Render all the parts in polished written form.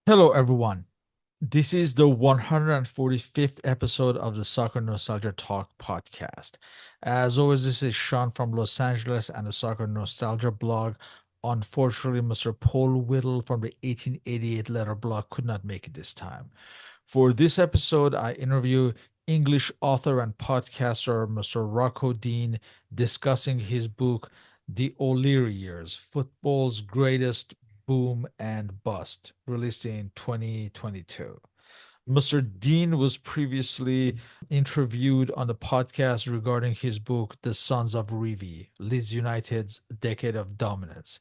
Hello, everyone. This is the 145th episode of the Soccer Nostalgia Talk Podcast. As always, this is Sean from Los Angeles and the Soccer Nostalgia blog. Unfortunately, Mr. Paul Whittle from the 1888 letter blog could not make it this time. For this episode, I interview English author and podcaster Mr. Rocco Dean discussing his book, The OLeary Years Football's Greatest Boom and Bust, released in 2022. Mr. Dean was previously interviewed on the podcast regarding his book, The Sons of Revie Leeds United's Decade of Dominance.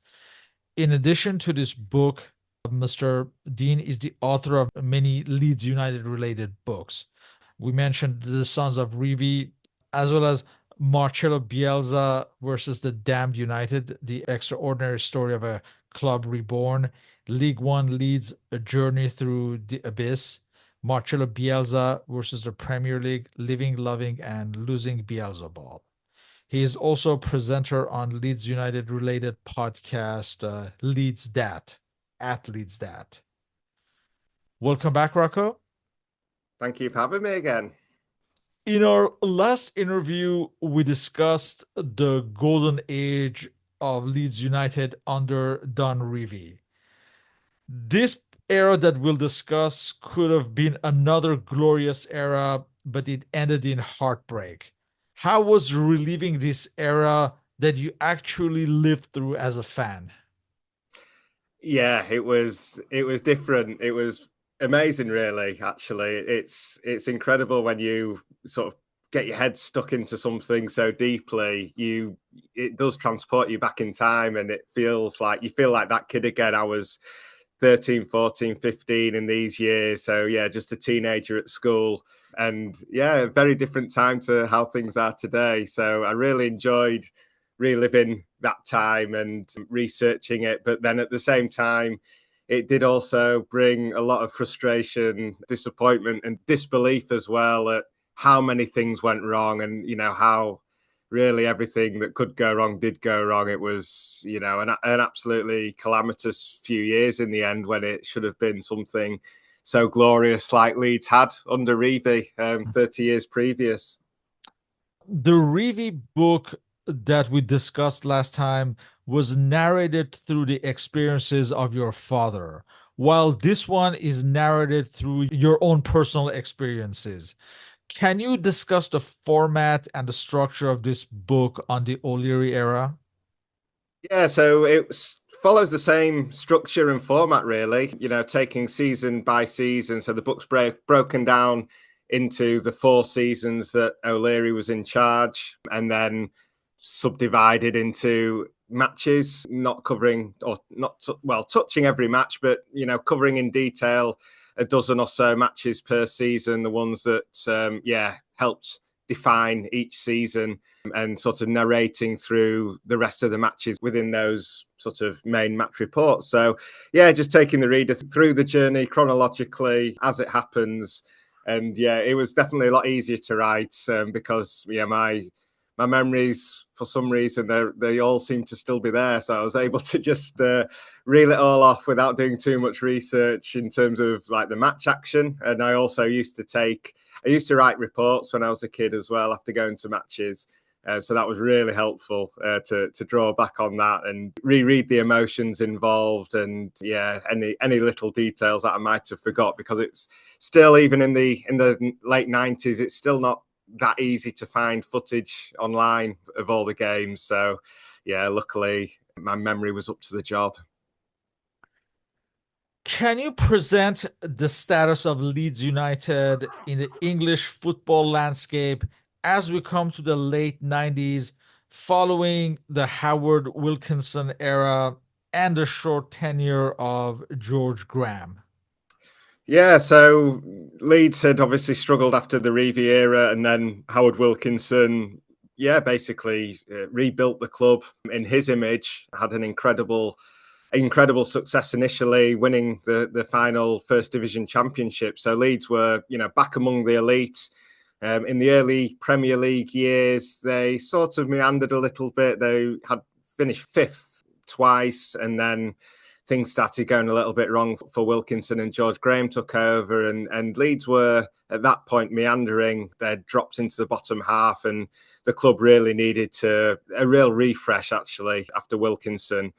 In addition to this book, Mr. Dean is the author of many Leeds United related books. We mentioned The Sons of Revie, as well as Marcelo Bielsa versus the Damned United, the extraordinary story of a club reborn, League One Leeds, a journey through the abyss, Marcelo Bielsa versus the Premier League, living, loving, and losing Bielsaball. He is also a presenter on Leeds United related podcast, Leeds Dat, at Leeds Dat. Welcome back, Rocco. Thank you for having me again. In our last interview, we discussed the golden age of Leeds United under Don Revie. This era that we'll discuss could have been another glorious era, but it ended in heartbreak. How was reliving this era that you actually lived through as a fan? Yeah, it was different. It was amazing, really. Actually, it's incredible when you sort of get your head stuck into something so deeply. It does transport you back in time, and it feels like you feel like that kid again. I was 13, 14, 15 in these years. So yeah, just a teenager at school. And yeah, a very different time to how things are today. So I really enjoyed reliving that time and researching it. But then at the same time, it did also bring a lot of frustration, disappointment, and disbelief as well at how many things went wrong and, how really everything that could go wrong did go wrong. It was, an absolutely calamitous few years in the end when it should have been something so glorious like Leeds had under Revie 30 years previous. The Reeve book that we discussed last time was narrated through the experiences of your father, while this one is narrated through your own personal experiences. Can you discuss the format and the structure of this book on the O'Leary era? Yeah, so follows the same structure and format, really, taking season by season. So the book's broken down into the 4 seasons that O'Leary was in charge, and then subdivided into matches, not covering or not, well, touching every match, but, covering in detail a dozen or so matches per season, the ones that, helped define each season and sort of narrating through the rest of the matches within those sort of main match reports. So, yeah, just taking the reader through the journey chronologically as it happens. And yeah, it was definitely a lot easier to write because, my memories, for some reason, they all seem to still be there. So I was able to just reel it all off without doing too much research in terms of like the match action. And I also used to write reports when I was a kid as well after going to matches. So that was really helpful to draw back on that and reread the emotions involved and any little details that I might have forgot, because it's still, even in the late 90s, it's still not that easy to find footage online of all the games. So yeah, luckily my memory was up to the job. Can you present the status of Leeds United in the English football landscape as we come to the late 90s, following the Howard Wilkinson era and the short tenure of George Graham? Yeah, so Leeds had obviously struggled after the Revie era, and then Howard Wilkinson, basically rebuilt the club in his image, had an incredible success initially, winning the final First Division Championship. So Leeds were, back among the elite. In the early Premier League years, they sort of meandered a little bit. They had finished fifth twice, and then things started going a little bit wrong for Wilkinson, and George Graham took over, and Leeds were at that point meandering. They'd dropped into the bottom half, and the club really needed a real refresh actually after Wilkinson.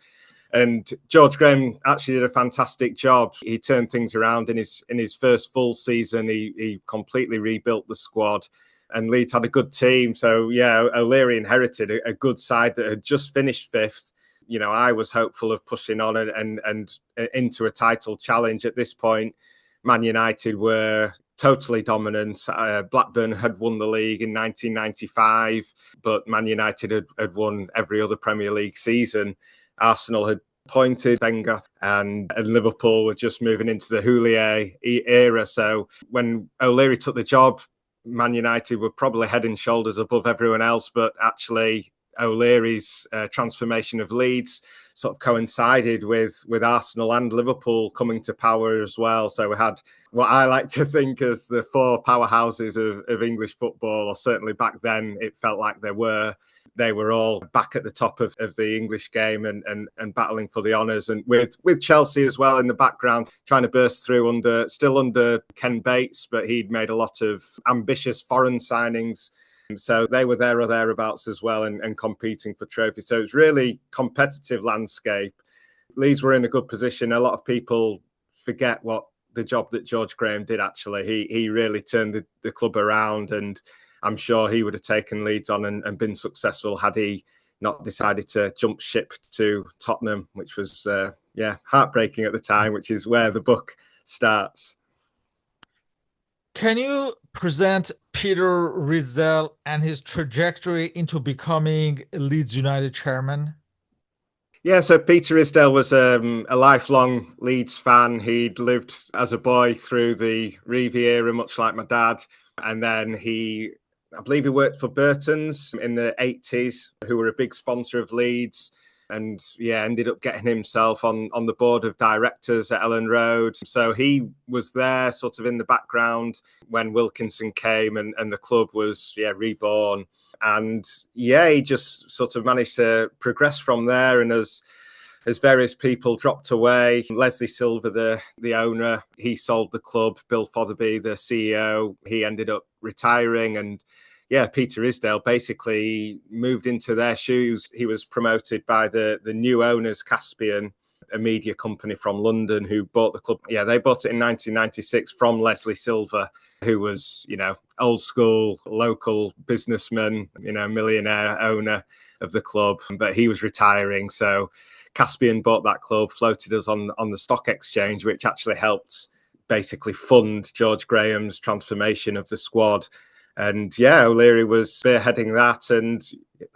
And George Graham actually did a fantastic job. He turned things around in his first full season. He completely rebuilt the squad, and Leeds had a good team. So yeah, OLeary inherited a good side that had just finished fifth. You know, I was hopeful of pushing on and into a title challenge at this point. Man United were totally dominant. Blackburn had won the league in 1995, but Man United had won every other Premier League season. Arsenal had appointed Wenger, and Liverpool were just moving into the OLeary era. So when OLeary took the job, Man United were probably head and shoulders above everyone else, but actually OLeary's transformation of Leeds sort of coincided with Arsenal and Liverpool coming to power as well. So we had what I like to think as the four powerhouses of English football, or certainly back then it felt like they were all back at the top of the English game and battling for the honours, and with Chelsea as well in the background, trying to burst through still under Ken Bates, but he'd made a lot of ambitious foreign signings. So they were there or thereabouts as well, and competing for trophies. So it's really competitive landscape. Leeds were in a good position. A lot of people forget what the job that George Graham did actually. He really turned the club around, and I'm sure he would have taken Leeds on and been successful had he not decided to jump ship to Tottenham, which was heartbreaking at the time, which is where the book starts. Can you present Peter Isdale and his trajectory into becoming Leeds United chairman? Yeah, so Peter Isdale was a lifelong Leeds fan. He'd lived as a boy through the Revie era, much like my dad. And then I believe he worked for Burton's in the 80s, who were a big sponsor of Leeds. And ended up getting himself on the board of directors at Ellen Road. So he was there sort of in the background when Wilkinson came and the club was reborn. And he just sort of managed to progress from there. And as various people dropped away, Leslie Silver, the owner, he sold the club. Bill Fotherby, the CEO, he ended up retiring, and Peter Isdale basically moved into their shoes. He was promoted by the new owners, Caspian, a media company from London, who bought the club. Yeah, they bought it in 1996 from Leslie Silver, who was, old school, local businessman, millionaire owner of the club. But he was retiring. So Caspian bought that club, floated us on the stock exchange, which actually helped basically fund George Graham's transformation of the squad. And OLeary was spearheading that, and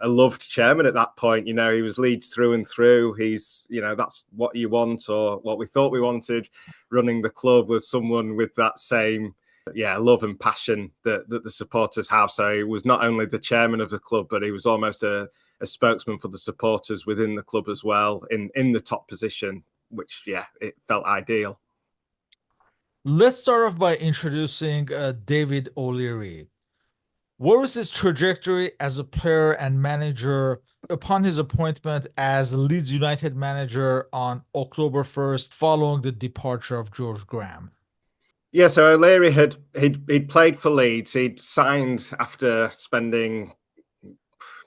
a loved chairman at that point. He was Leeds through and through. He's, that's what you want, or what we thought we wanted. Running the club was someone with that same, love and passion that the supporters have. So he was not only the chairman of the club, but he was almost a spokesman for the supporters within the club as well, in the top position, which, it felt ideal. Let's start off by introducing David OLeary. What was his trajectory as a player and manager upon his appointment as Leeds United manager on October 1st, following the departure of George Graham? Yeah, so OLeary he'd played for Leeds. He'd signed after spending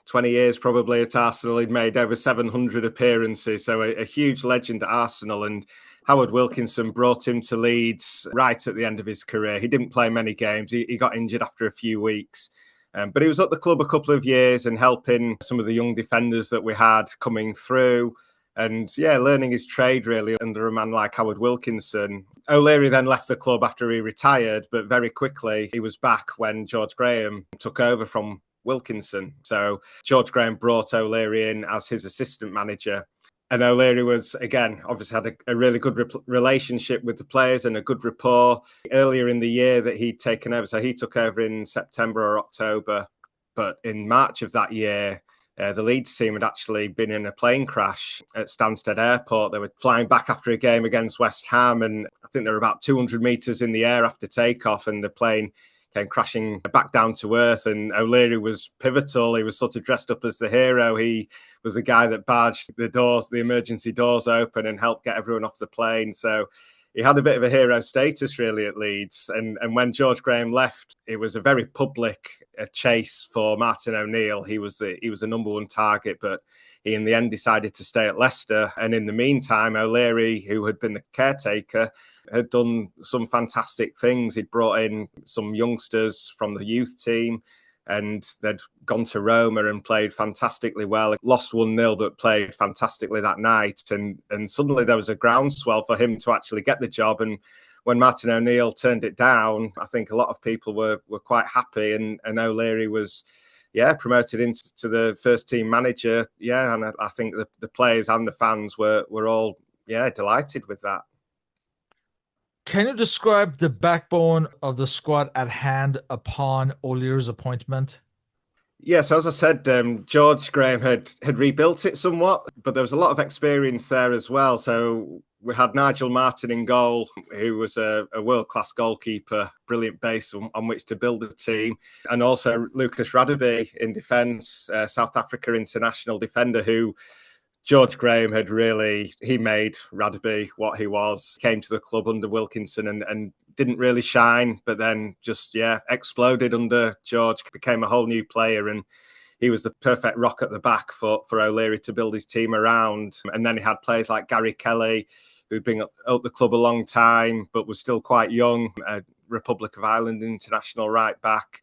20 years probably at Arsenal. He'd made over 700 appearances, so a huge legend at Arsenal. And Howard Wilkinson brought him to Leeds right at the end of his career. He didn't play many games. He got injured after a few weeks. But he was at the club a couple of years and helping some of the young defenders that we had coming through. And learning his trade really under a man like Howard Wilkinson. OLeary then left the club after he retired, but very quickly he was back when George Graham took over from Wilkinson. So George Graham brought OLeary in as his assistant manager. And OLeary was, again, obviously had a really good relationship with the players and a good rapport. Earlier in the year that he'd taken over, so he took over in September or October, but in March of that year, the Leeds team had actually been in a plane crash at Stansted Airport. They were flying back after a game against West Ham, and I think they were about 200 metres in the air after takeoff, and the plane came crashing back down to earth. And O'Leary was pivotal. He was sort of dressed up as the hero. He was the guy that barged the emergency doors open and helped get everyone off the plane. So he had a bit of a hero status really at Leeds. And when George Graham left, it was a very public chase for Martin O'Neill. He was the number one target, but he in the end decided to stay at Leicester. And in the meantime, O'Leary, who had been the caretaker, had done some fantastic things. He'd brought in some youngsters from the youth team, and they'd gone to Roma and played fantastically well. Lost 1-0, but played fantastically that night. And suddenly there was a groundswell for him to actually get the job. And when Martin O'Neill turned it down, I think a lot of people were quite happy. And O'Leary was, promoted into the first team manager. Yeah, and I think the players and the fans were all, delighted with that. Can you describe the backbone of the squad at hand upon OLeary's appointment? Yes, as I said, George Graham had rebuilt it somewhat, but there was a lot of experience there as well. So we had Nigel Martin in goal, who was a world-class goalkeeper, brilliant base on which to build the team. And also Lucas Radebe in defence, South Africa international defender, who George Graham he made Radebe what he was, came to the club under Wilkinson and didn't really shine, but then just, exploded under George, became a whole new player. And he was the perfect rock at the back for O'Leary to build his team around. And then he had players like Gary Kelly, who'd been at the club a long time, but was still quite young, a Republic of Ireland international right back.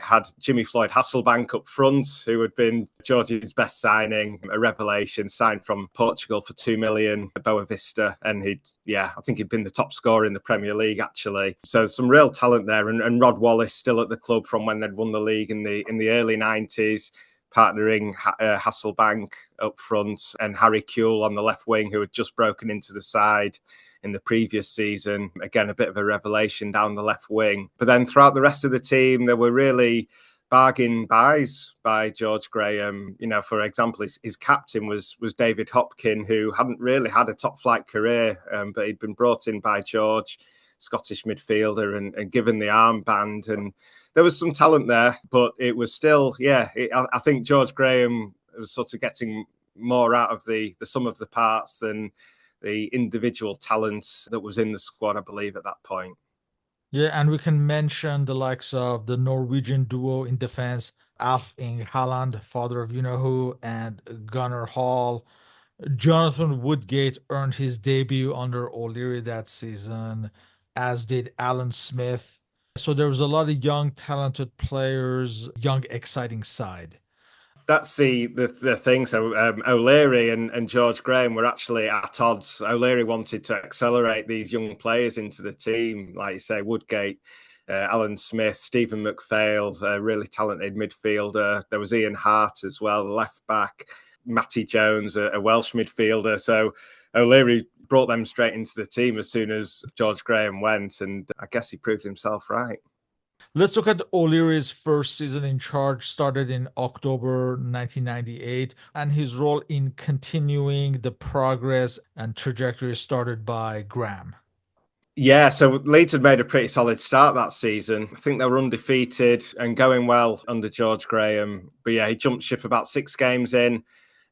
Had Jimmy Floyd Hasselbank up front, who had been George's best signing, a revelation, signed from Portugal for 2 million, Boa Vista. And I think he'd been the top scorer in the Premier League, actually. So some real talent there. And Rod Wallace still at the club from when they'd won the league in the early 90s, partnering Hasselbank up front and Harry Kewell on the left wing, who had just broken into the side in the previous season. Again, a bit of a revelation down the left wing. But then throughout the rest of the team, there were really bargain buys by George Graham. For example, his captain was David Hopkin, who hadn't really had a top flight career, but he'd been brought in by George, Scottish midfielder, and given the armband. And there was some talent there, but it was still, I think George Graham was sort of getting more out of the sum of the parts than the individual talent that was in the squad, I believe, at that point. Yeah, and we can mention the likes of the Norwegian duo in defense, Alf Inge Haaland, father of you-know-who, and Gunnar Hall. Jonathan Woodgate earned his debut under O'Leary that season, as did Alan Smith. So there was a lot of young, talented players, young, exciting side. That's the thing. So O'Leary and George Graham were actually at odds. O'Leary wanted to accelerate these young players into the team, like you say, Woodgate, Alan Smith, Stephen McPhail, a really talented midfielder. There was Ian Hart as well, the left back, Matty Jones, a Welsh midfielder. So O'Leary brought them straight into the team as soon as George Graham went, and I guess he proved himself right. Let's look at O'Leary's first season in charge, started in October 1998, and his role in continuing the progress and trajectory started by Graham. Yeah, so Leeds had made a pretty solid start that season. I think they were undefeated and going well under George Graham. But he jumped ship about 6 games in,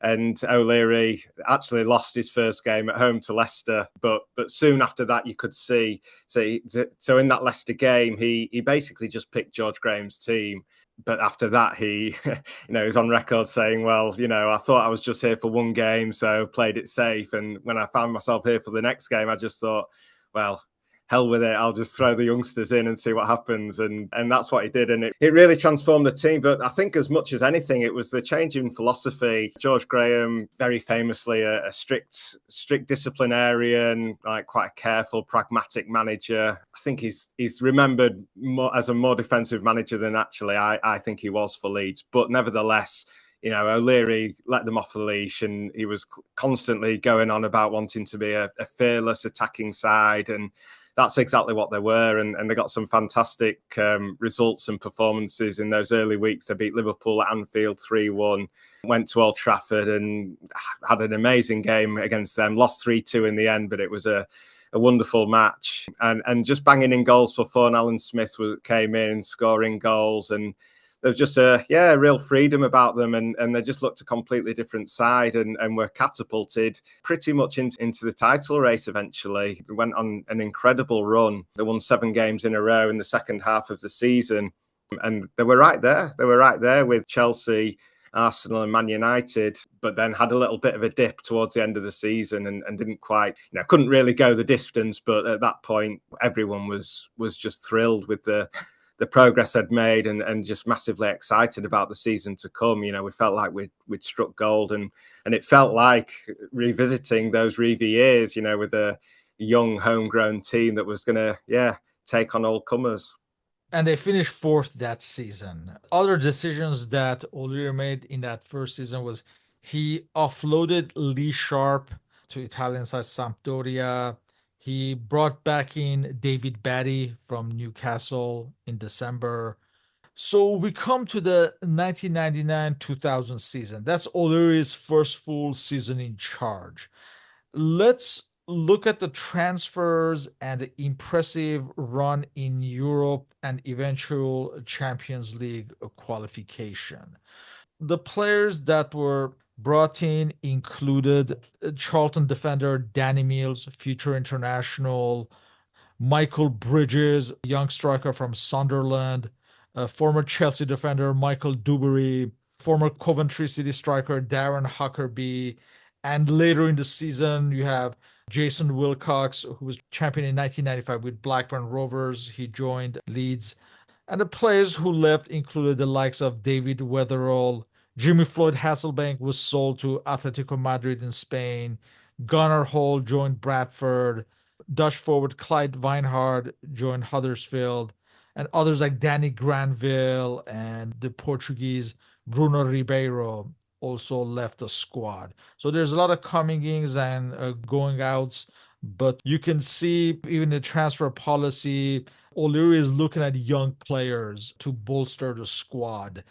and O'Leary actually lost his first game at home to Leicester. But soon after that, you could see. So in that Leicester game, he basically just picked George Graham's team. But after that, he was on record saying, well, I thought I was just here for 1 game, so played it safe. And when I found myself here for the next game, I just thought, well, hell with it, I'll just throw the youngsters in and see what happens. And that's what he did. And it really transformed the team. But I think as much as anything, it was the change in philosophy. George Graham, very famously a strict disciplinarian, like quite a careful, pragmatic manager. I think he's remembered more as a more defensive manager than actually I think he was for Leeds. But nevertheless, O'Leary let them off the leash, and he was constantly going on about wanting to be a fearless attacking side. And that's exactly what they were. And they got some fantastic results and performances in those early weeks. They beat Liverpool at Anfield 3-1, went to Old Trafford and had an amazing game against them, lost 3-2 in the end, but it was a a wonderful match, and just banging in goals for fun. Alan Smith came in scoring goals, and there was just a real freedom about them, and they just looked a completely different side, and were catapulted pretty much into the title race eventually. They went on an incredible run. They won 7 games in a row in the second half of the season, and they were right there. They were right there with Chelsea, Arsenal and Man United, but then had a little bit of a dip towards the end of the season and didn't quite, couldn't really go the distance. But at that point, everyone was just thrilled with the progress they'd made, and just massively excited about the season to come. We felt like we'd struck gold, and it felt like revisiting those Revie years, with a young homegrown team that was going to, take on all comers. And they finished 4th that season. Other decisions that O'Leary made in that first season was he offloaded Lee Sharp to Italian side Sampdoria. He brought back in David Batty from Newcastle in December. So we come to the 1999-2000 season. That's O'Leary's first full season in charge. Let's look at the transfers and the impressive run in Europe and eventual Champions League qualification. The players that were brought in included Charlton defender Danny Mills, future international, Michael Bridges, young striker from Sunderland, former Chelsea defender Michael Duberry, former Coventry City striker Darren Huckerby, and later in the season you have Jason Wilcox, who was champion in 1995 with Blackburn Rovers. He joined Leeds. And the players who left included the likes of David Weatherall. Jimmy Floyd Hasselbank was sold to Atletico Madrid in Spain. Gunnar Hall joined Bradford. Dutch forward Clyde Weinhard joined Huddersfield. And others like Danny Granville and the Portuguese Bruno Ribeiro also left the squad. So there's a lot of coming ins and going outs, but you can see even the transfer policy, O'Leary is looking at young players to bolster the squad.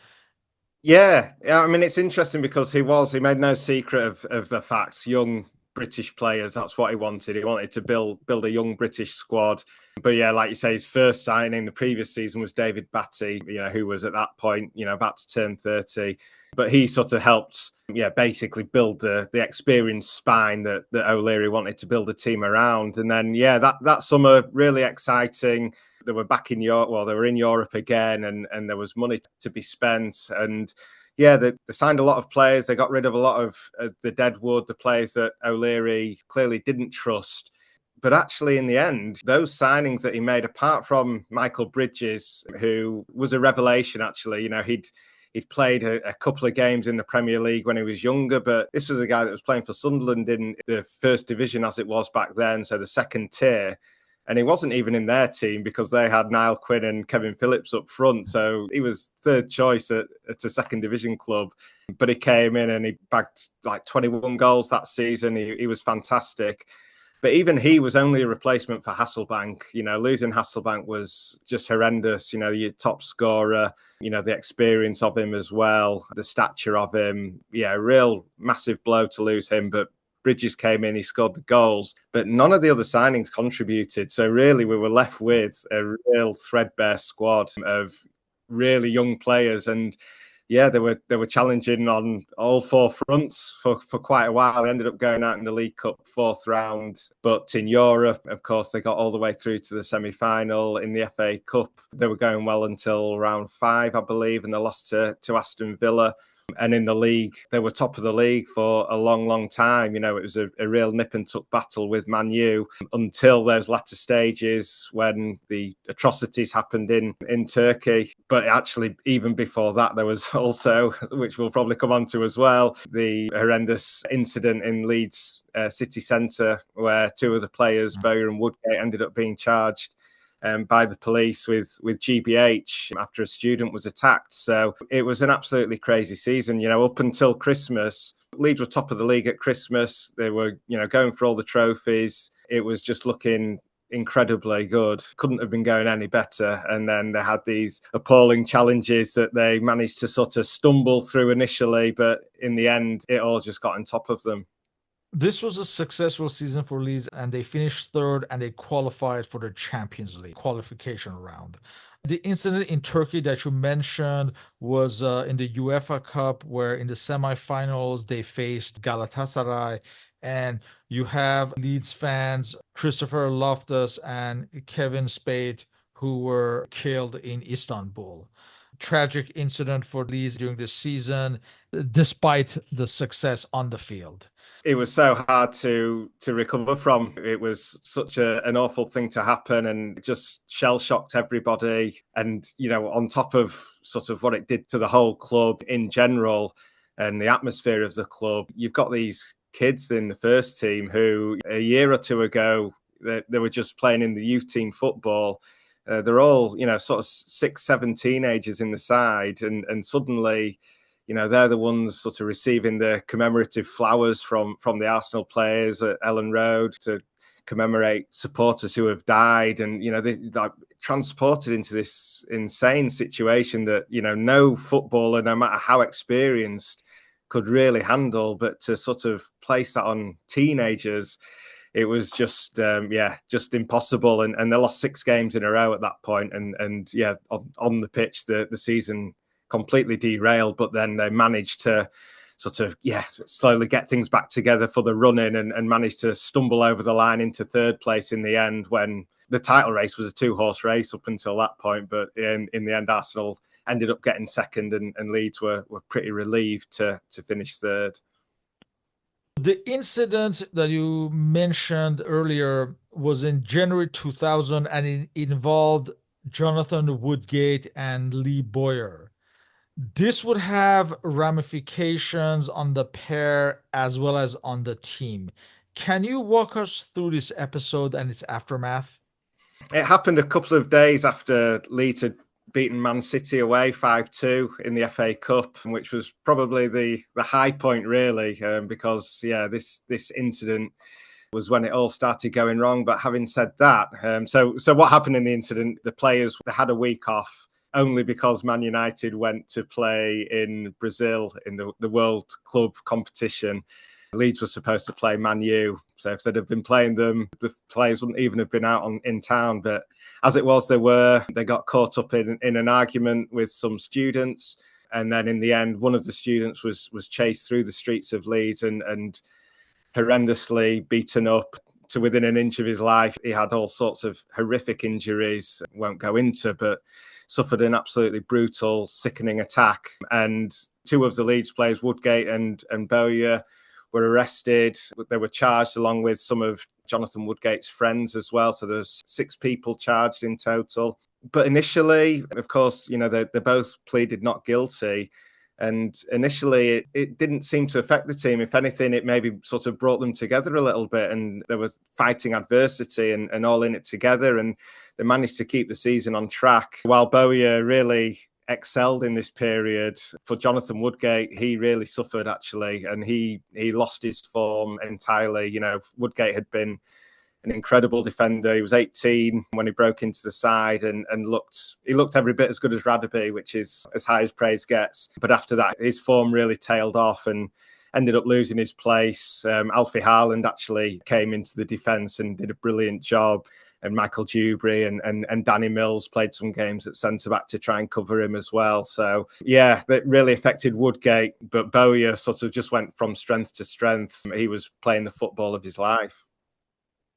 Yeah. I mean, it's interesting because he made no secret of the facts. Young British players, that's what he wanted. He wanted to build a young British squad. But yeah, like you say, his first signing the previous season was David Batty, who was at that point, about to turn 30. But he sort of helped, basically build the experienced spine that O'Leary wanted to build a team around. And then, that summer, really exciting. They were back in Europe. Well, they were in Europe again, and there was money to be spent. And they signed a lot of players. They got rid of a lot of the deadwood, the players that O'Leary clearly didn't trust. But actually, in the end, those signings that he made, apart from Michael Bridges, who was a revelation, actually, he'd played a couple of games in the Premier League when he was younger, but this was a guy that was playing for Sunderland in the first division as it was back then, so the second tier. And he wasn't even in their team because they had Niall Quinn and Kevin Phillips up front. So he was third choice at a second division club. But he came in and he bagged like 21 goals that season. He was fantastic. But even he was only a replacement for Hasselbank. Losing Hasselbank was just horrendous. Your top scorer, the experience of him as well, the stature of him. Yeah, a real massive blow to lose him. But Bridges came in, he scored the goals, but none of the other signings contributed. So really, we were left with a real threadbare squad of really young players. And they were challenging on all 4 fronts for quite a while. They ended up going out in the League Cup 4th round, but in Europe, of course, they got all the way through to the semi-final. In the FA Cup, they were going well until round 5, I believe, and they lost to Aston Villa. And in the league, they were top of the league for a long, long time. It was a real nip and tuck battle with Man U until those latter stages when the atrocities happened in Turkey. But actually, even before that, there was also, which we'll probably come on to as well, the horrendous incident in Leeds city centre where 2 of the players, Boer and Woodgate, ended up being charged by the police with GBH after a student was attacked. So it was an absolutely crazy season. Up until Christmas, Leeds were top of the league at Christmas. They were, going for all the trophies. It was just looking incredibly good. Couldn't have been going any better. And then they had these appalling challenges that they managed to sort of stumble through initially, but in the end, it all just got on top of them. This was a successful season for Leeds, and they finished third and they qualified for the Champions League qualification round. The incident in Turkey that you mentioned was in the UEFA Cup, where in the semifinals they faced Galatasaray, and you have Leeds fans, Christopher Loftus and Kevin Spade, who were killed in Istanbul. Tragic incident for Leeds during the season, despite the success on the field. It was so hard to recover from. It was such an awful thing to happen, and just shell shocked everybody. And on top of sort of what it did to the whole club in general and the atmosphere of the club, you've got these kids in the first team who a year or two ago they were just playing in the youth team football. They're all sort of 6, 7 teenagers in the side, and suddenly they're the ones sort of receiving the commemorative flowers from the Arsenal players at Ellen Road to commemorate supporters who have died, and they like transported into this insane situation that no footballer, no matter how experienced, could really handle. But to sort of place that on teenagers, it was just just impossible. And they lost 6 games in a row at that point, and on the pitch the season completely derailed, but then they managed to sort of slowly get things back together for the run-in, and managed to stumble over the line into third place in the end, when the title race was a 2-horse race up until that point. But in the end, Arsenal ended up getting second, and Leeds were pretty relieved to finish third. The incident that you mentioned earlier was in January 2000, and it involved Jonathan Woodgate and Lee Boyer. This would have ramifications on the pair as well as on the team. Can you walk us through this episode and its aftermath? It happened a couple of days after Leeds had beaten Man City away 5-2 in the FA Cup, which was probably the high point, really, because this incident was when it all started going wrong. But having said that, so what happened in the incident? The players, they had a week off only because Man United went to play in Brazil in the World Club competition. Leeds was supposed to play Man U, so if they'd have been playing them, the players wouldn't even have been out in town. But as it was, they got caught up in an argument with some students, and then in the end, one of the students was chased through the streets of Leeds and horrendously beaten up to within an inch of his life. He had all sorts of horrific injuries, won't go into, but suffered an absolutely brutal, sickening attack. And 2 of the Leeds players, Woodgate and Boer, were arrested. They were charged along with some of Jonathan Woodgate's friends as well. So there's 6 people charged in total. But initially, of course, they both pleaded not guilty. And initially, it didn't seem to affect the team. If anything, it maybe sort of brought them together a little bit, and they were fighting adversity and all in it together. And they managed to keep the season on track, while Boer really excelled in this period. For Jonathan Woodgate, he really suffered, actually, and he lost his form entirely. Woodgate had been an incredible defender. He was 18 when he broke into the side, and he looked every bit as good as Radaby, which is as high as praise gets. But after that, his form really tailed off and ended up losing his place. Alfie Haaland actually came into the defence and did a brilliant job. And Michael Dewberry and Danny Mills played some games at centre-back to try and cover him as well. So, that really affected Woodgate. But Boer sort of just went from strength to strength. He was playing the football of his life.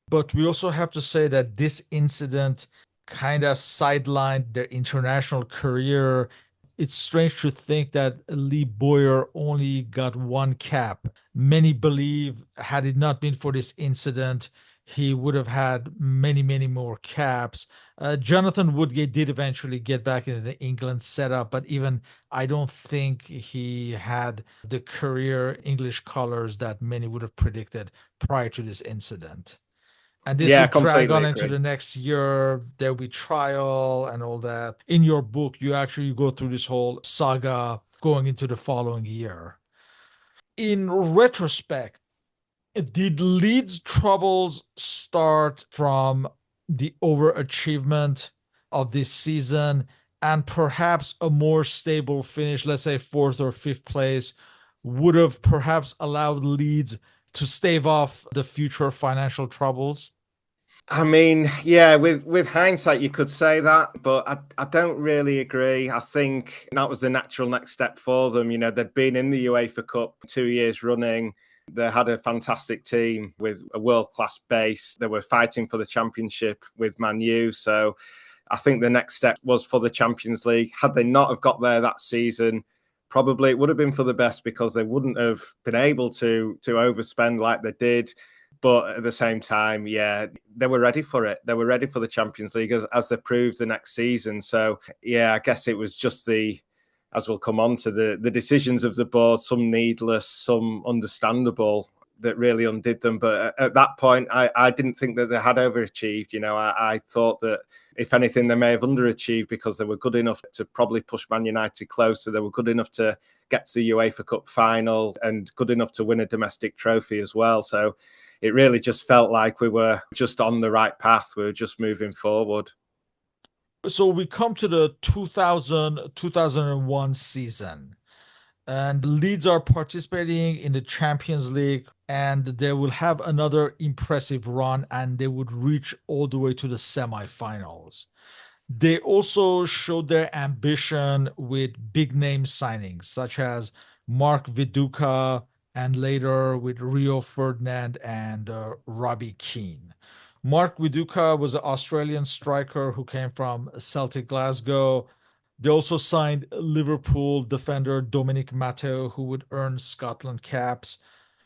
But we also have to say that this incident kind of sidelined their international career. It's strange to think that Lee Boyer only got 1 cap. Many believe, had it not been for this incident, he would have had many, many more caps. Jonathan Woodgate did eventually get back into the England setup, but even I don't think he had the career English colors that many would have predicted prior to this incident. And this Yeah, would drag completely on into agree. the next year. There'll be trial and all that. In your book, you actually go through this whole saga going into the following year. In retrospect, did Leeds' troubles start from the overachievement of this season, and perhaps a more stable finish, let's say 4th or 5th place, would have perhaps allowed Leeds to stave off the future financial troubles? I mean, yeah, with hindsight, you could say that, but I don't really agree. I think that was the natural next step for them. You know, they'd been in the UEFA Cup 2 years running. They had a fantastic team with a world-class base. They were fighting for the championship with Man U. So I think the next step was for the Champions League. Had they not have got there that season, probably it would have been for the best, because they wouldn't have been able to overspend like they did. But at the same time, yeah, they were ready for it. They were ready for the Champions League, as they proved the next season. So, yeah, I guess it was just as we'll come on to, the decisions of the board, some needless, some understandable, that really undid them. But at that point, I didn't think that they had overachieved. You know, I thought that, if anything, they may have underachieved, because they were good enough to probably push Man United closer. They were good enough to get to the UEFA Cup final, and good enough to win a domestic trophy as well. So it really just felt like we were just on the right path. We were just moving forward. So we come to the 2000-2001 season, and Leeds are participating in the Champions League, and they will have another impressive run, and they would reach all the way to the semifinals. They also showed their ambition with big name signings such as Mark Viduka, and later with Rio Ferdinand and Robbie Keane. Mark Viduka was an Australian striker who came from Celtic Glasgow. They also signed Liverpool defender Dominic Matteo, who would earn Scotland caps.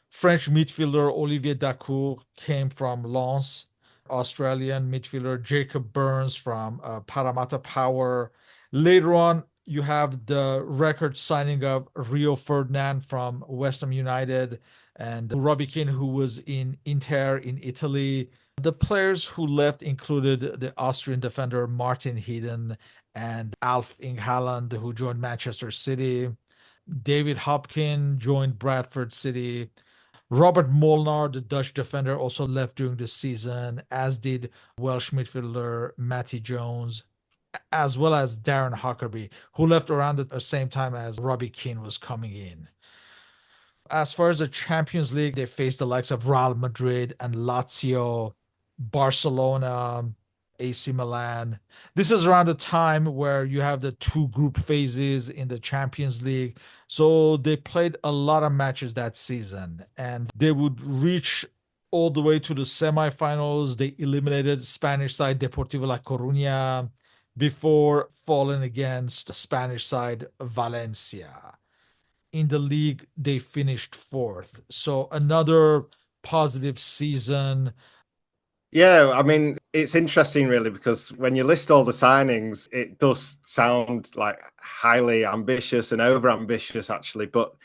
French midfielder Olivier Dacour came from Lens. Australian midfielder Jacob Burns from Parramatta Power. Later on, you have the record signing of Rio Ferdinand from West Ham United, and Robbie Keane, who was in Inter in Italy. The players who left included the Austrian defender Martin Heiden and Alf Inghaaland, who joined Manchester City. David Hopkin joined Bradford City. Robert Molnar, the Dutch defender, also left during the season, as did Welsh midfielder Matty Jones, as well as Darren Huckerby, who left around the same time as Robbie Keane was coming in. As far as the Champions League, they faced the likes of Real Madrid and Lazio, Barcelona, AC Milan. This is around the time where you have the two group phases in the Champions League. So they played a lot of matches that season, and they would reach all the way to the semifinals. They eliminated Spanish side Deportivo La Coruña before falling against Spanish side Valencia. In the league, they finished fourth. So another positive season. Yeah, I mean, it's interesting, really, because when you list all the signings, it does sound like highly ambitious and over ambitious, actually. But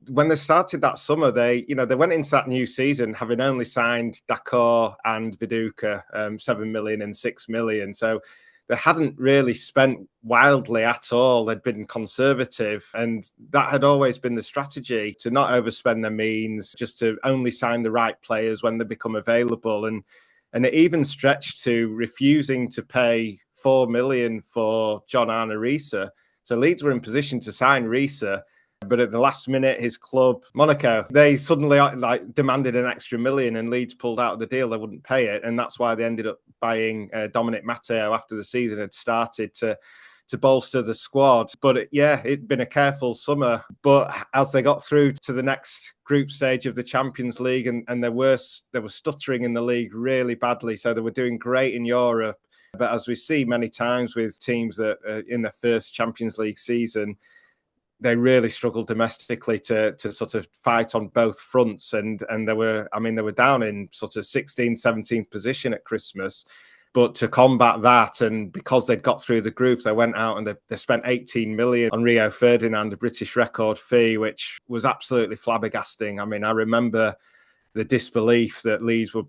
when they started that summer, they went into that new season having only signed Dacour and Viduka, 7 million and 6 million. So they hadn't really spent wildly at all. They'd been conservative, and that had always been the strategy, to not overspend their means, just to only sign the right players when they become available. And it even stretched to refusing to pay 4 million for John Arne Riise. So Leeds were in position to sign Riise, but at the last minute, his club, Monaco, they suddenly demanded an extra million, and Leeds pulled out of the deal. They wouldn't pay it. And that's why they ended up buying Dominic Matteo after the season had started, to bolster the squad. But it'd been a careful summer. But as they got through to the next group stage of the Champions League, and they were stuttering in the league really badly. So they were doing great in Europe. But as we see many times with teams that are in their first Champions League season, they really struggled domestically to sort of fight on both fronts. And they were down in sort of 16th, 17th position at Christmas. But to combat that, and because they'd got through the group, they went out and they spent 18 million on Rio Ferdinand, a British record fee, which was absolutely flabbergasting. I mean, I remember the disbelief that Leeds were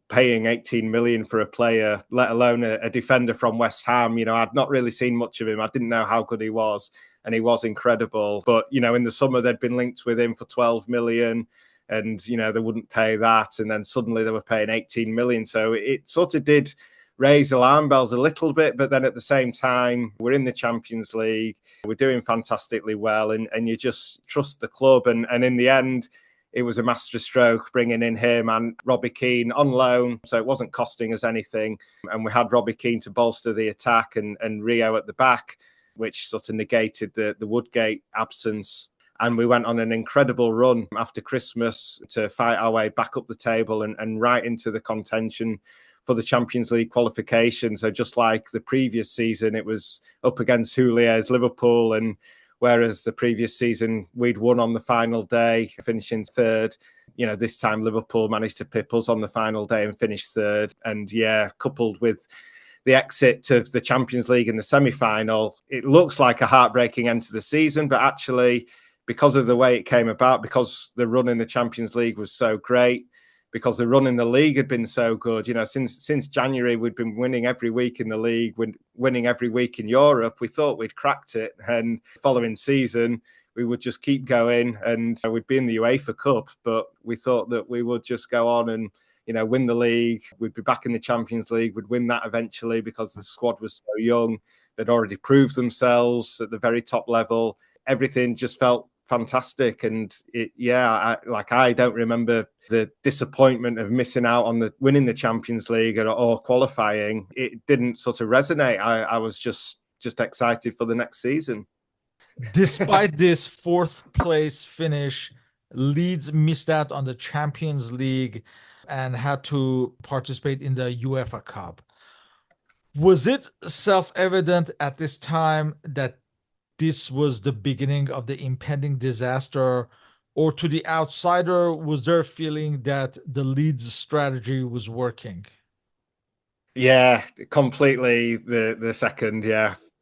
paying 18 million for a player, let alone a defender from West Ham. I'd not really seen much of him. I didn't know how good he was, and he was incredible. But, in the summer, they'd been linked with him for 12 million. And, they wouldn't pay that. And then suddenly they were paying 18 million. So it sort of did raise alarm bells a little bit, but then at the same time, we're in the Champions League, we're doing fantastically well, and you just trust the club. And in the end, it was a masterstroke bringing in him and Robbie Keane on loan, so it wasn't costing us anything. And we had Robbie Keane to bolster the attack and Rio at the back, which sort of negated the Woodgate absence. And we went on an incredible run after Christmas to fight our way back up the table and right into the contention for the Champions League qualification. So just like the previous season, it was up against OLearys Liverpool, and whereas the previous season we'd won on the final day, finishing third, this time Liverpool managed to pip us on the final day and finish third. And coupled with the exit of the Champions League in the semi-final, it looks like a heartbreaking end to the season, but actually, because of the way it came about, because the run in the Champions League was so great, because the run in the league had been so good, since January, we'd been winning every week in the league, winning every week in Europe. We thought we'd cracked it. And the following season, we would just keep going and we'd be in the UEFA Cup. But we thought that we would just go on and, win the league. We'd be back in the Champions League. We'd win that eventually because the squad was so young. They'd already proved themselves at the very top level. Everything just felt fantastic. And I don't remember the disappointment of missing out on winning the Champions League or qualifying. It didn't sort of resonate. I was just excited for the next season. Despite this fourth place finish, Leeds missed out on the Champions League and had to participate in the UEFA Cup. Was it self-evident at this time that this was the beginning of the impending disaster, or to the outsider, was there a feeling that the Leeds strategy was working? Yeah, completely the second,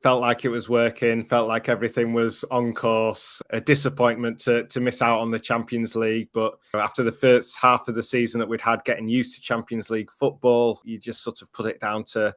Felt like it was working, felt like everything was on course. A disappointment to miss out on the Champions League, but after the first half of the season that we'd had getting used to Champions League football, you just sort of put it down to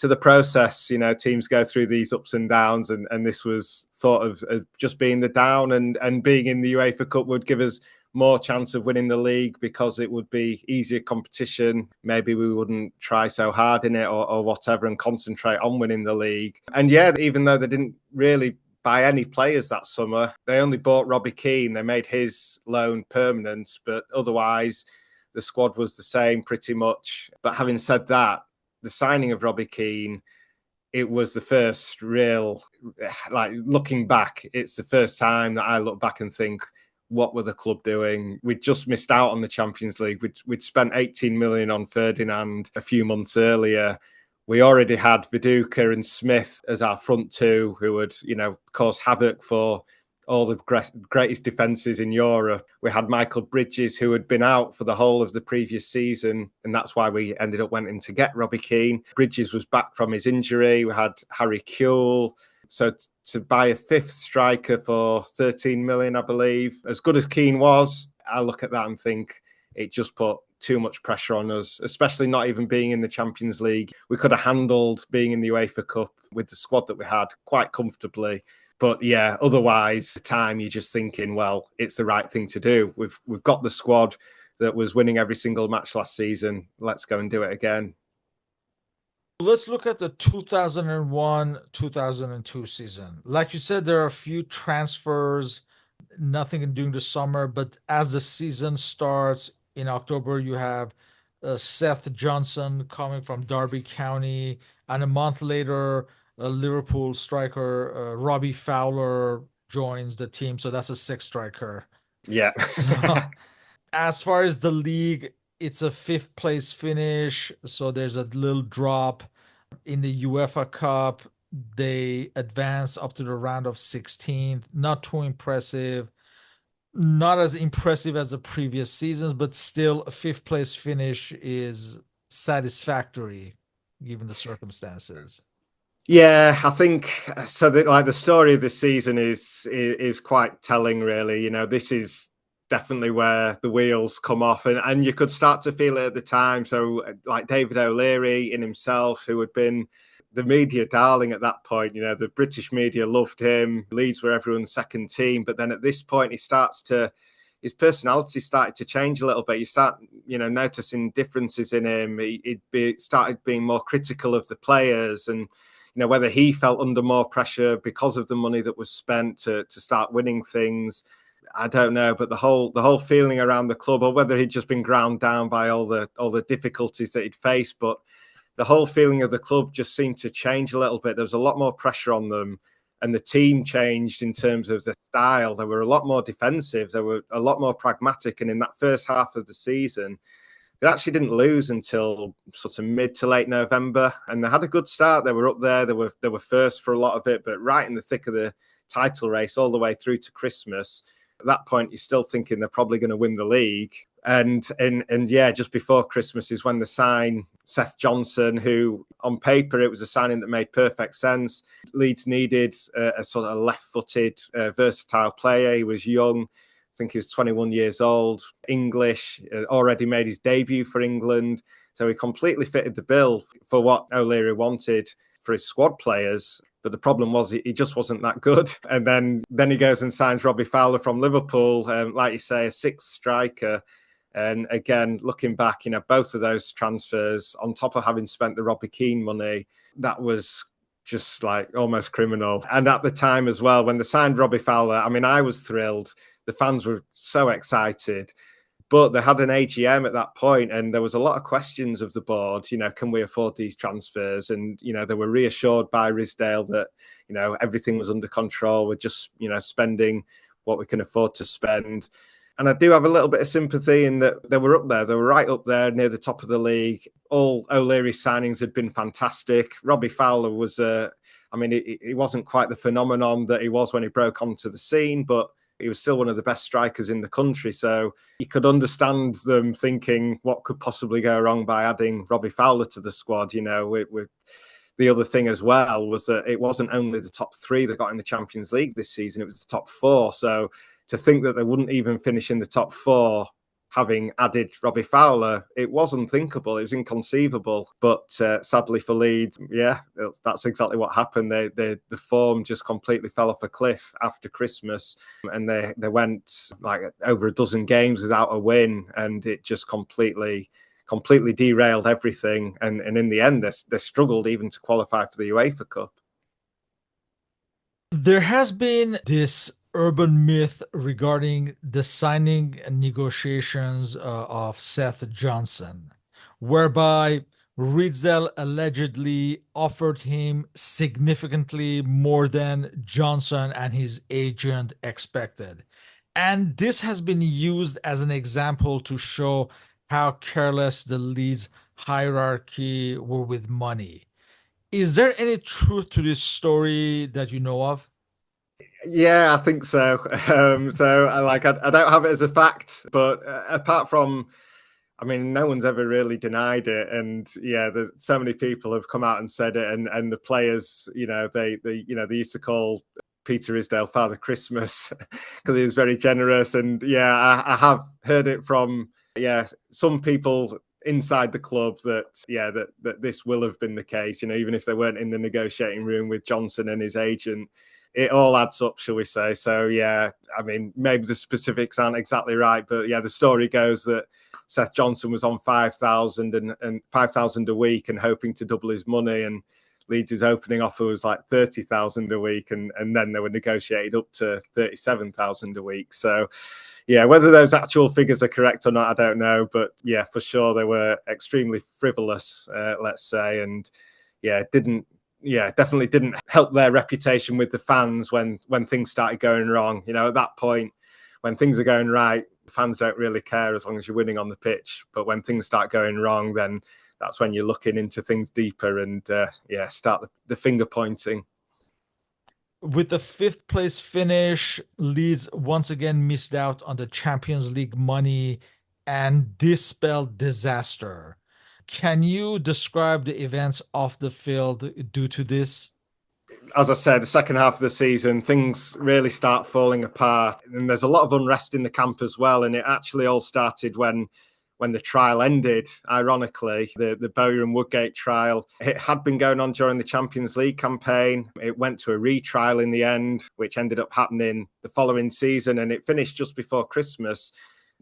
the process. Teams go through these ups and downs, and this was thought of just being the down, and being in the UEFA Cup would give us more chance of winning the league because it would be easier competition. Maybe we wouldn't try so hard in it or whatever and concentrate on winning the league. And even though they didn't really buy any players that summer, they only bought Robbie Keane. They made his loan permanent, but otherwise the squad was the same pretty much. But having said that, the signing of Robbie Keane, it was the first real, looking back, it's the first time that I look back and think, what were the club doing? We'd just missed out on the Champions League. We'd spent 18 million on Ferdinand a few months earlier. We already had Viduka and Smith as our front two, who would, cause havoc for all the greatest defences in Europe. We had Michael Bridges, who had been out for the whole of the previous season, and that's why we ended up wanting to get Robbie Keane. Bridges was back from his injury. We had Harry Kewell. So to buy a fifth striker for 13 million, I believe, as good as Keane was, I look at that and think it just put too much pressure on us, especially not even being in the Champions League. We could have handled being in the UEFA Cup with the squad that we had quite comfortably. But otherwise, the time you're just thinking, well, it's the right thing to do. We've got the squad that was winning every single match last season. Let's go and do it again. Let's look at the 2001-2002 season. Like you said, there are a few transfers, nothing during the summer, but as the season starts in October, you have Seth Johnson coming from Derby County, and a month later, Liverpool striker Robbie Fowler joins the team. So that's a sixth striker. Yeah. So, as far as the league, it's a fifth place finish. So there's a little drop. In the UEFA Cup, they advance up to the round of 16. Not too impressive. Not as impressive as the previous seasons, but still a fifth place finish is satisfactory given the circumstances. Yeah, I think so. The story of this season is quite telling, really. This is definitely where the wheels come off, and you could start to feel it at the time. So, like David O'Leary in himself, who had been the media darling at that point, the British media loved him. Leeds were everyone's second team, but then at this point, his personality started to change a little bit. You start, noticing differences in him. He started being more critical of the players, and whether he felt under more pressure because of the money that was spent to start winning things. I don't know, but the whole feeling around the club, or whether he'd just been ground down by all the difficulties that he'd faced, but the whole feeling of the club just seemed to change a little bit. There was a lot more pressure on them, and the team changed in terms of the style. They were a lot more defensive. They were a lot more pragmatic, and in that first half of the season, they actually didn't lose until sort of mid to late November, and they had a good start. They were up there. They were first for a lot of it, but right in the thick of the title race all the way through to Christmas. At that point, you're still thinking they're probably going to win the league. And yeah, just before Christmas is when they sign Seth Johnson, who on paper it was a signing that made perfect sense. Leeds needed a sort of left-footed, versatile player. He was young. I think he was 21 years old, English, already made his debut for England. So he completely fitted the bill for what O'Leary wanted for his squad players. But the problem was he just wasn't that good. And then he goes and signs Robbie Fowler from Liverpool, like you say, a sixth striker. And again, looking back, both of those transfers, on top of having spent the Robbie Keane money, that was just like almost criminal. And at the time as well, when they signed Robbie Fowler, I mean, I was thrilled. The fans were so excited. But they had an AGM at that point, and there was a lot of questions of the board. Can we afford these transfers? And they were reassured by Isdale that everything was under control. We're just spending what we can afford to spend. And I do have a little bit of sympathy in that they were up there. They were right up there near the top of the league. All O'Leary signings had been fantastic. Robbie Fowler was, he wasn't quite the phenomenon that he was when he broke onto the scene, but he was still one of the best strikers in the country. So you could understand them thinking what could possibly go wrong by adding Robbie Fowler to the squad. The other thing as well was that it wasn't only the top three that got in the Champions League this season, it was the top four. So to think that they wouldn't even finish in the top four, having added Robbie Fowler, it was unthinkable. It was inconceivable. But sadly for Leeds, yeah, that's exactly what happened. The form just completely fell off a cliff after Christmas, and they went like over a dozen games without a win, and it just completely derailed everything. And in the end, they struggled even to qualify for the UEFA Cup. There has been this urban myth regarding the signing negotiations of Seth Johnson, whereby Ridsdale allegedly offered him significantly more than Johnson and his agent expected. And this has been used as an example to show how careless the Leeds hierarchy were with money. Is there any truth to this story that you know of? Yeah, I think so. I don't have it as a fact, but apart from, no one's ever really denied it. And yeah, there's so many people have come out and said it, and the players, they used to call Peter Isdale Father Christmas because he was very generous. And yeah, I have heard it from some people inside the club that this will have been the case. Even if they weren't in the negotiating room with Johnson and his agent. It all adds up, shall we say. So, yeah, maybe the specifics aren't exactly right, but yeah, the story goes that Seth Johnson was on 5,000 and 5,000 a week and hoping to double his money, and Leeds' opening offer was like 30,000 a week, and then they were negotiated up to 37,000 a week. So, yeah, whether those actual figures are correct or not, I don't know, but yeah, for sure they were extremely frivolous, let's say, and yeah, definitely didn't help their reputation with the fans when things started going wrong. At that point, when things are going right, fans don't really care as long as you're winning on the pitch. But when things start going wrong, then that's when you're looking into things deeper and start the finger pointing. With the fifth place finish, Leeds once again missed out on the Champions League money, and this spelled disaster. Can you describe the events off the field due to this? As I said, the second half of the season, things really start falling apart. And there's a lot of unrest in the camp as well. And it actually all started when the trial ended, ironically, the Boer and Woodgate trial. It had been going on during the Champions League campaign. It went to a retrial in the end, which ended up happening the following season. And it finished just before Christmas,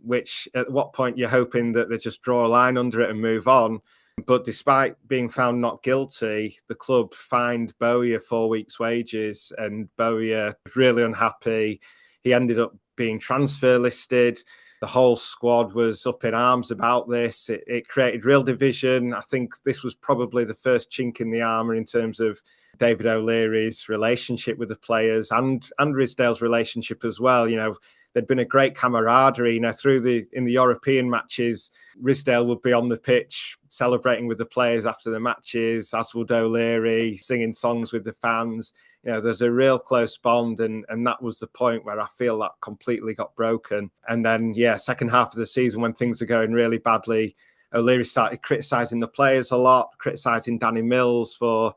which at what point you're hoping that they just draw a line under it and move on. But despite being found not guilty, the club fined Boer 4 weeks' wages, and Boer was really unhappy. He ended up being transfer listed. The whole squad was up in arms about this. It created real division. I think this was probably the first chink in the armour in terms of David O'Leary's relationship with the players and Isdale's relationship as well. There'd been a great camaraderie, in the European matches. Isdale would be on the pitch celebrating with the players after the matches, as would O'Leary, singing songs with the fans. There's a real close bond, and that was the point where I feel that completely got broken. And then, second half of the season when things are going really badly, O'Leary started criticising the players a lot, criticising Danny Mills for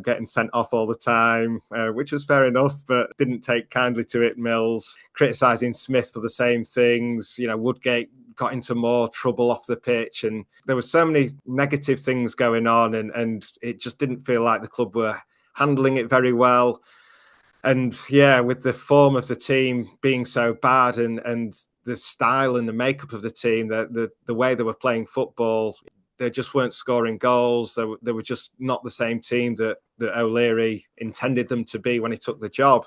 getting sent off all the time, which was fair enough, but didn't take kindly to it. Mills criticising Smith for the same things. Woodgate got into more trouble off the pitch, and there were so many negative things going on, and it just didn't feel like the club were handling it very well. And with the form of the team being so bad, and the style and the makeup of the team, the way they were playing football, they just weren't scoring goals. They were just not the same team that O'Leary intended them to be when he took the job.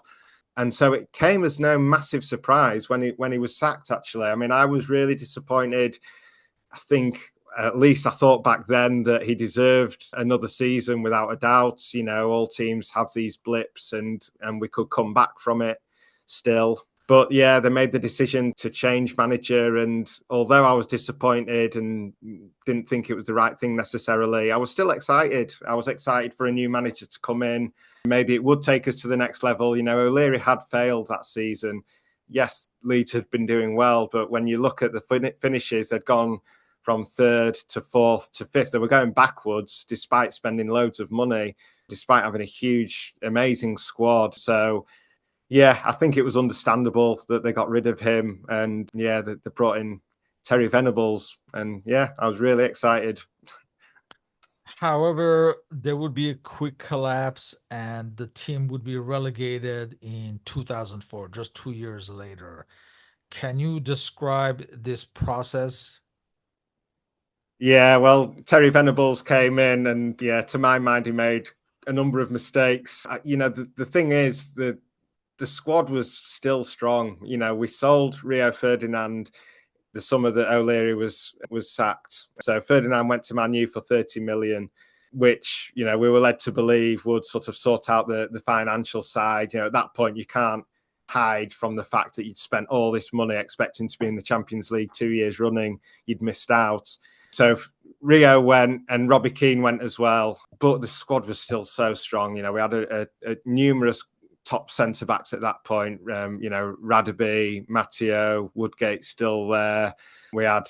And so it came as no massive surprise when he was sacked, actually. I mean, I was really disappointed. I think, at least I thought back then, that he deserved another season without a doubt. All teams have these blips, and we could come back from it still. But they made the decision to change manager. And although I was disappointed and didn't think it was the right thing necessarily, I was still excited. I was excited for a new manager to come in. Maybe it would take us to the next level. O'Leary had failed that season. Yes, Leeds had been doing well, but when you look at the finishes, they'd gone from third to fourth to fifth. They were going backwards despite spending loads of money, despite having a huge, amazing squad. So, I think it was understandable that they got rid of him, and they brought in Terry Venables, and I was really excited. However, there would be a quick collapse and the team would be relegated in 2004, just 2 years later. Can you describe this process? Yeah, well, Terry Venables came in, and to my mind, he made a number of mistakes. The thing is that the squad was still strong. We sold Rio Ferdinand the summer that O'Leary was sacked. So Ferdinand went to Man U for 30 million, which, we were led to believe would sort of sort out the financial side. At that point, you can't hide from the fact that you'd spent all this money expecting to be in the Champions League 2 years running. You'd missed out. So Rio went and Robbie Keane went as well, but the squad was still so strong. We had a numerous top centre backs at that point. Radaby, Matteo, Woodgate still there. We had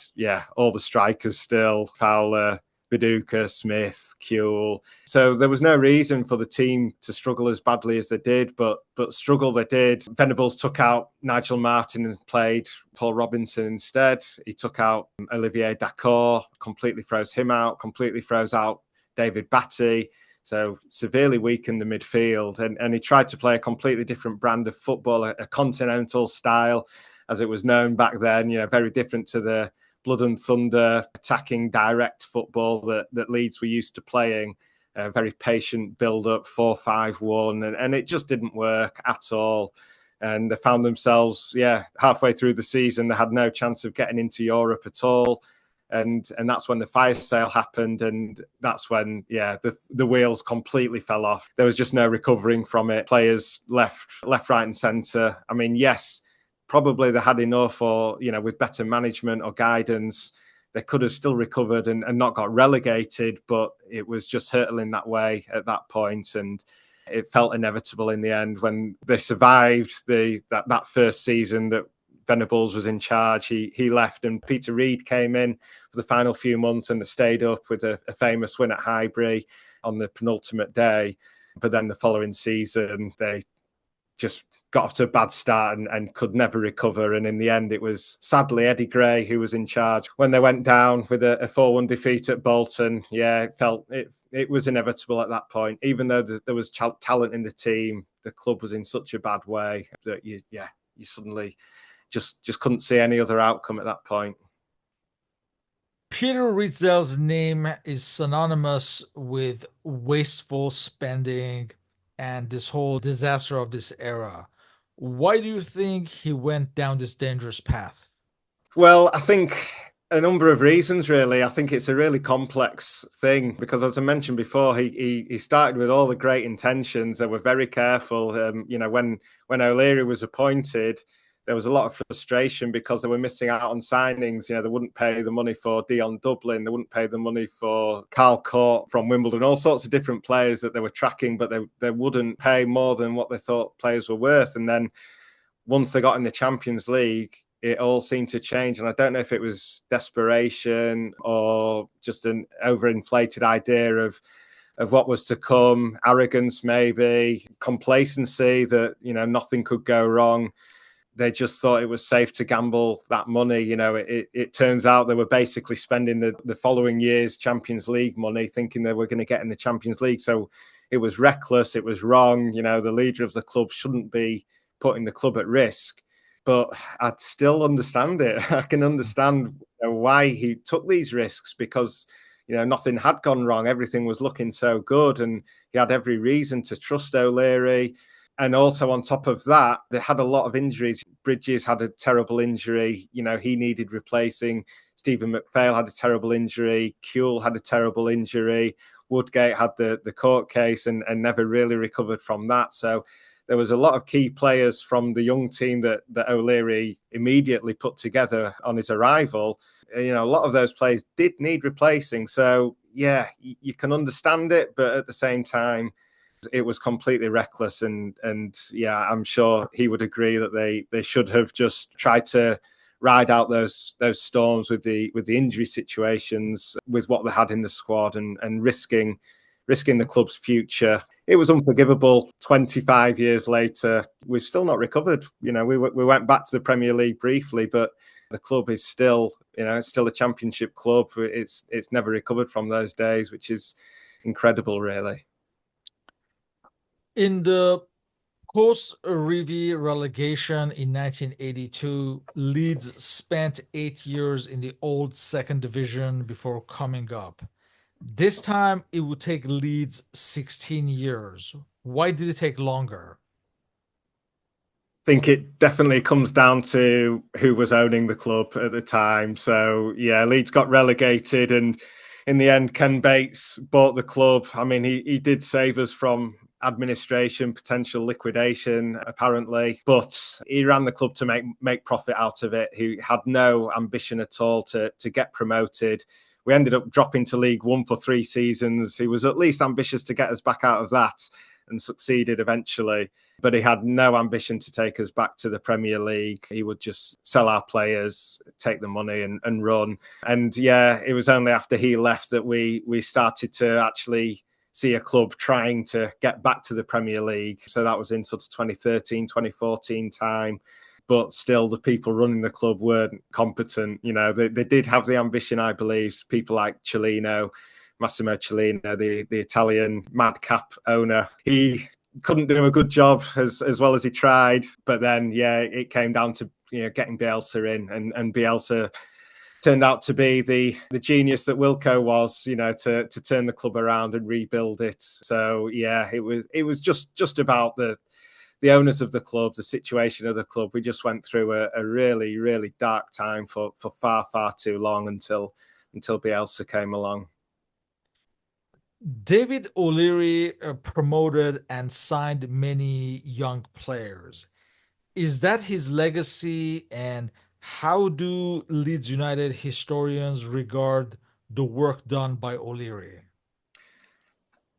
all the strikers still: Fowler, Viduka, Smith, Kuehl. So there was no reason for the team to struggle as badly as they did, but struggle they did. Venables took out Nigel Martin and played Paul Robinson instead. He took out Olivier Dacour, completely froze him out, completely froze out David Batty. So severely weakened the midfield, and he tried to play a completely different brand of football, a continental style, as it was known back then. Very different to the blood and thunder, attacking, direct football that Leeds were used to playing. Very patient build-up, 4-5-1, and it just didn't work at all. And they found themselves, halfway through the season, they had no chance of getting into Europe at all. And that's when the fire sale happened, and that's when the wheels completely fell off. There was just no recovering from it. Players left, right, and centre. I mean, yes, probably they had enough, or with better management or guidance, they could have still recovered and not got relegated. But it was just hurtling that way at that point, and it felt inevitable in the end when they survived that first season that Venables was in charge. He left, and Peter Reid came in for the final few months, and they stayed up with a famous win at Highbury on the penultimate day. But then the following season, they just got off to a bad start and could never recover. And in the end, it was sadly Eddie Gray who was in charge when they went down with a 4-1 defeat at Bolton. It was inevitable at that point. Even though there was talent in the team, the club was in such a bad way that you suddenly just couldn't see any other outcome at that point. Peter Ridsdale's name is synonymous with wasteful spending and this whole disaster of this era. Why do you think he went down this dangerous path? Well, I think a number of reasons, really. I think it's a really complex thing because, as I mentioned before, he started with all the great intentions. They were very careful. When O'Leary was appointed, there was a lot of frustration because they were missing out on signings. They wouldn't pay the money for Dion Dublin, they wouldn't pay the money for Carl Court from Wimbledon, all sorts of different players that they were tracking, but they wouldn't pay more than what they thought players were worth. And then once they got in the Champions League, it all seemed to change. And I don't know if it was desperation or just an overinflated idea of what was to come, arrogance, maybe complacency that, nothing could go wrong. They just thought it was safe to gamble that money. It turns out they were basically spending the following year's Champions League money thinking they were going to get in the Champions League. So it was reckless. It was wrong. The leader of the club shouldn't be putting the club at risk. But I'd still understand it. I can understand why he took these risks because, nothing had gone wrong. Everything was looking so good and he had every reason to trust O'Leary. And also on top of that, they had a lot of injuries. Bridges had a terrible injury. He needed replacing. Stephen McPhail had a terrible injury. Kuehl had a terrible injury. Woodgate had the court case and never really recovered from that. So there was a lot of key players from the young team that O'Leary immediately put together on his arrival. A lot of those players did need replacing. So, yeah, you can understand it. But at the same time, it was completely reckless. And yeah, I'm sure he would agree that they should have just tried to ride out those storms with the injury situations, with what they had in the squad and risking the club's future. It was unforgivable. 25 years later, we've still not recovered. We went back to the Premier League briefly, but the club is still, it's still a championship club. It's never recovered from those days, which is incredible, really. In the post-Revie relegation in 1982, Leeds spent 8 years in the old second division before coming up. This time, it would take Leeds 16 years. Why did it take longer? I think it definitely comes down to who was owning the club at the time. So, yeah, Leeds got relegated and in the end, Ken Bates bought the club. I mean, he did save us from administration, potential liquidation, apparently, but he ran the club to make profit out of it. He had no ambition at all to get promoted. We ended up dropping to League One for 3 seasons. He was at least ambitious to get us back out of that and succeeded eventually. But he had no ambition to take us back to the Premier League. He would just sell our players, take the money and run. And yeah, it was only after he left that we started to actually see a club trying to get back to the Premier League. So that was in sort of 2013, 2014 time. But still, the people running the club weren't competent. They did have the ambition, I believe. People like Massimo Cellino, the Italian madcap owner. He couldn't do a good job as well as he tried. But then, yeah, it came down to getting Bielsa in, and Bielsa turned out to be the genius that Wilco was, to turn the club around and rebuild it. So yeah, it was just about the owners of the club, the situation of the club. We just went through a really, really dark time for far, far too long until Bielsa came along. David O'Leary promoted and signed many young players. Is that his legacy? And how do Leeds United historians regard the work done by O'Leary?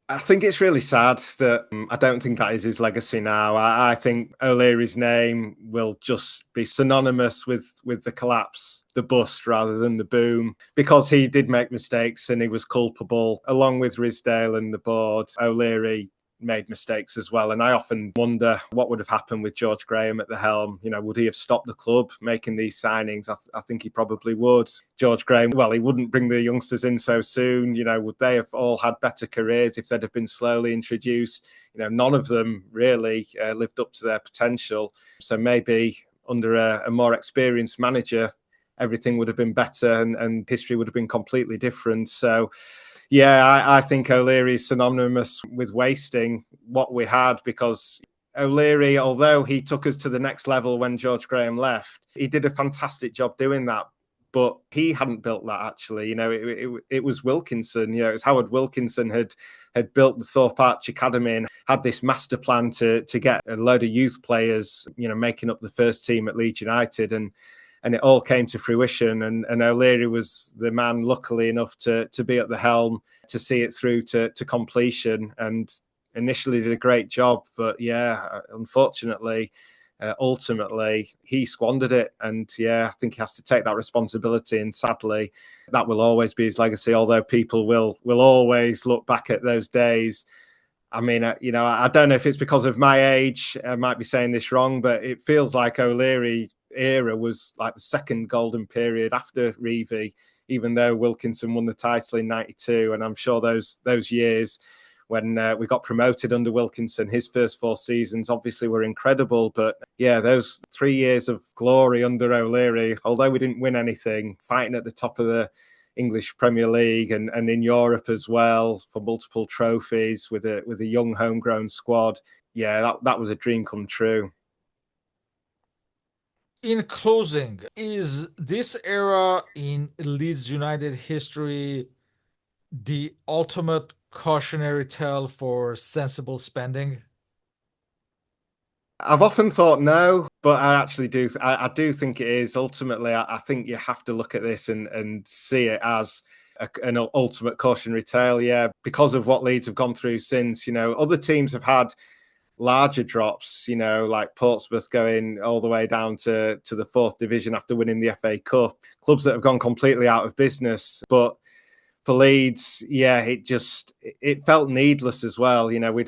I think it's really sad that I don't think that is his legacy now. I think O'Leary's name will just be synonymous with the collapse, the bust rather than the boom, because he did make mistakes and he was culpable, along with Isdale and the board. O'Leary made mistakes as well. And I often wonder what would have happened with George Graham at the helm. Would he have stopped the club making these signings? I think he probably would. George Graham, well, he wouldn't bring the youngsters in so soon. Would they have all had better careers if they'd have been slowly introduced? None of them really lived up to their potential. So maybe under a more experienced manager, everything would have been better and history would have been completely different. So yeah, I think O'Leary is synonymous with wasting what we had, because O'Leary, although he took us to the next level when George Graham left, he did a fantastic job doing that. But he hadn't built that, actually. It was Wilkinson. It was Howard Wilkinson had built the Thorpe Arch Academy and had this master plan to get a load of youth players, making up the first team at Leeds United. And it all came to fruition. And O'Leary was the man, luckily enough, to be at the helm, to see it through to completion. And initially did a great job. But yeah, unfortunately, ultimately he squandered it. And yeah, I think he has to take that responsibility. And sadly, that will always be his legacy, although people will always look back at those days. I mean, I don't know if it's because of my age, I might be saying this wrong, but it feels like O'Leary era was like the second golden period after Revie, even though Wilkinson won the title in 92. And I'm sure those years when we got promoted under Wilkinson, his first 4 seasons obviously were incredible. But yeah, those 3 years of glory under O'Leary, although we didn't win anything, fighting at the top of the English Premier League and in Europe as well for multiple trophies with a young homegrown squad. Yeah, that was a dream come true. In closing, is this era in Leeds United history the ultimate cautionary tale for sensible spending? I've often thought no, but I actually do. I do think it is. Ultimately, I think you have to look at this and see it as an ultimate cautionary tale. Yeah, because of what Leeds have gone through since. Other teams have had larger drops. Like Portsmouth going all the way down to the 4th division after winning the FA Cup. Clubs that have gone completely out of business, but for Leeds, yeah, it felt needless as well. We'd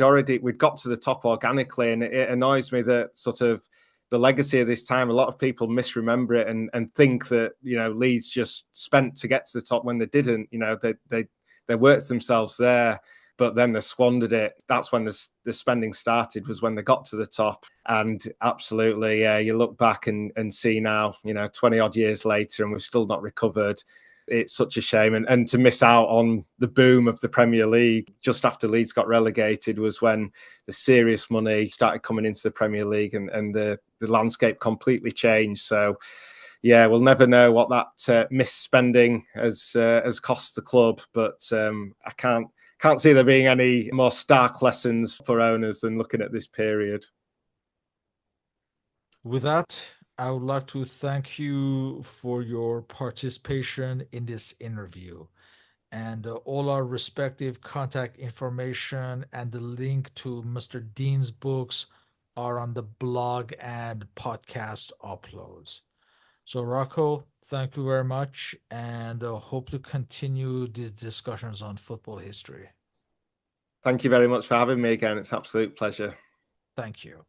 got to the top organically, and it annoys me that sort of the legacy of this time, a lot of people misremember it and think that Leeds just spent to get to the top when they didn't. They worked themselves there, but then they squandered it. That's when the spending started, was when they got to the top. And absolutely, yeah, you look back and see now, 20 odd years later, and we've still not recovered. It's such a shame. And to miss out on the boom of the Premier League just after Leeds got relegated was when the serious money started coming into the Premier League and the landscape completely changed. So, yeah, we'll never know what that misspending has cost the club. But I can't see there being any more stark lessons for owners than looking at this period. With that, I would like to thank you for your participation in this interview. And all our respective contact information and the link to Mr. Dean's books are on the blog and podcast uploads. So, Rocco, thank you very much, and hope to continue these discussions on football history. Thank you very much for having me again. It's an absolute pleasure. Thank you.